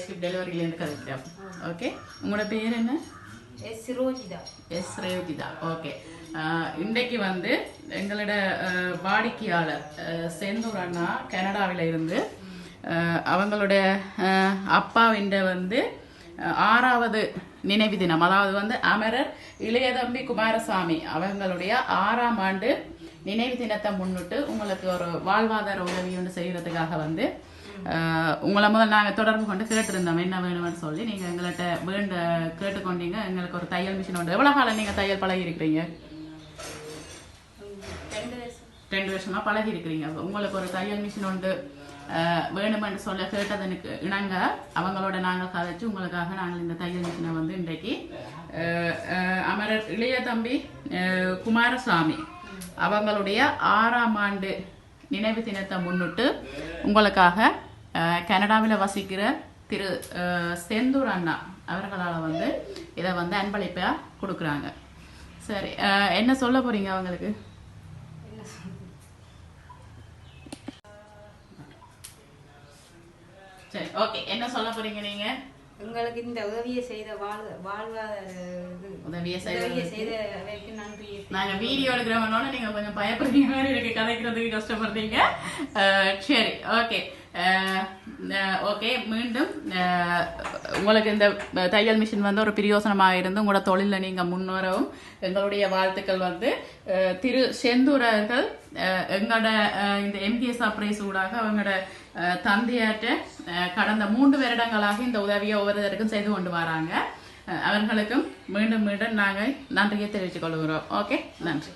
Skip டெலிவரியிலேருந்து கதைக்கிறோம். Okay, உங்களோட பேர் என்ன? எஸ் ரேவதிதா. ஓகே, இன்றைக்கு வந்து எங்களோட வாடிக்கையாளர் செந்தூர் அண்ணா கனடாவில் இருந்து அவங்களோட அப்பாவின் வந்து 6வது நினைவு தினம், அதாவது வந்து அமரர் இளையதம்பி குமாரசாமி அவங்களுடைய 6ஆம் ஆண்டு நினைவு தினத்தை முன்னிட்டு உங்களுக்கு ஒரு வாழ்வாதார உதவி ஒன்று செய்யறதுக்காக வந்து உங்களை முதல் நாங்கள் தொடர்பு கொண்டு கேட்டிருந்தோம் என்ன வேணும்னு சொல்லி. நீங்கள் எங்கள்கிட்ட கேட்டுக்கொண்டீங்க. எங்களுக்கு ஒரு தையல் மிஷின் உண்டு. எவ்வளோ காலம் நீங்கள் தையல் பழகி இருக்கிறீங்க? 2 வருஷமா பழகி இருக்கிறீங்க. உங்களுக்கு ஒரு தையல் மிஷின் உண்டு வேணுமென்று சொல்ல கேட்டதனுக்கு இணங்க அவங்களோட நாங்கள் கதைச்சு உங்களுக்காக நாங்கள் இந்த தையல் மிஷினை வந்து இன்றைக்கு அமரர் இளையதம்பி குமாரசாமி அவங்களுடைய 6ஆம் ஆண்டு நினைவு தினத்தை முன்னிட்டு உங்களுக்காக கனடாவில் வசிக்கிற திரு செந்தூர் அண்ணா அவர்களால் வந்து இதை வந்து அன்பளிப்பாக கொடுக்குறாங்க. சரி, என்ன சொல்ல போறீங்க அவங்களுக்கு? சரி, ஓகே, என்ன சொல்ல போறீங்க நீங்க? உங்களுக்கு இந்த உதவியை செய்த உதவியை செய்த நன்றி. நாங்க வீடியோ எடுக்கிறவனோட நீங்க கொஞ்சம் பயப்படுறீங்க மாதிரி எனக்கு கதைக்கிறதுக்கு கஷ்டப்படுறீங்க. சரி, ஓகே ஓகே. மீண்டும் உங்களுக்கு இந்த தையல் மிஷின் வந்து ஒரு பிரயோசனமாக இருந்து உங்களோட தொழிலில் நீங்கள் முன்னேறவும் எங்களுடைய வாழ்த்துக்கள். வந்து திரு செந்தூர் அவர்கள் எங்களோட இந்த எம்டிஎஸ் பிரைஸ் ஊடாக அவங்களோட தந்தையாற்ற கடந்த 3 வருடங்களாக இந்த உதவியை ஒவ்வொருத்தருக்கும் செய்து கொண்டு வராங்க. அவர்களுக்கும் மீண்டும் மீண்டும் நாங்கள் நன்றியை தெரிவித்துக் கொள்கிறோம். ஓகே, நன்றி.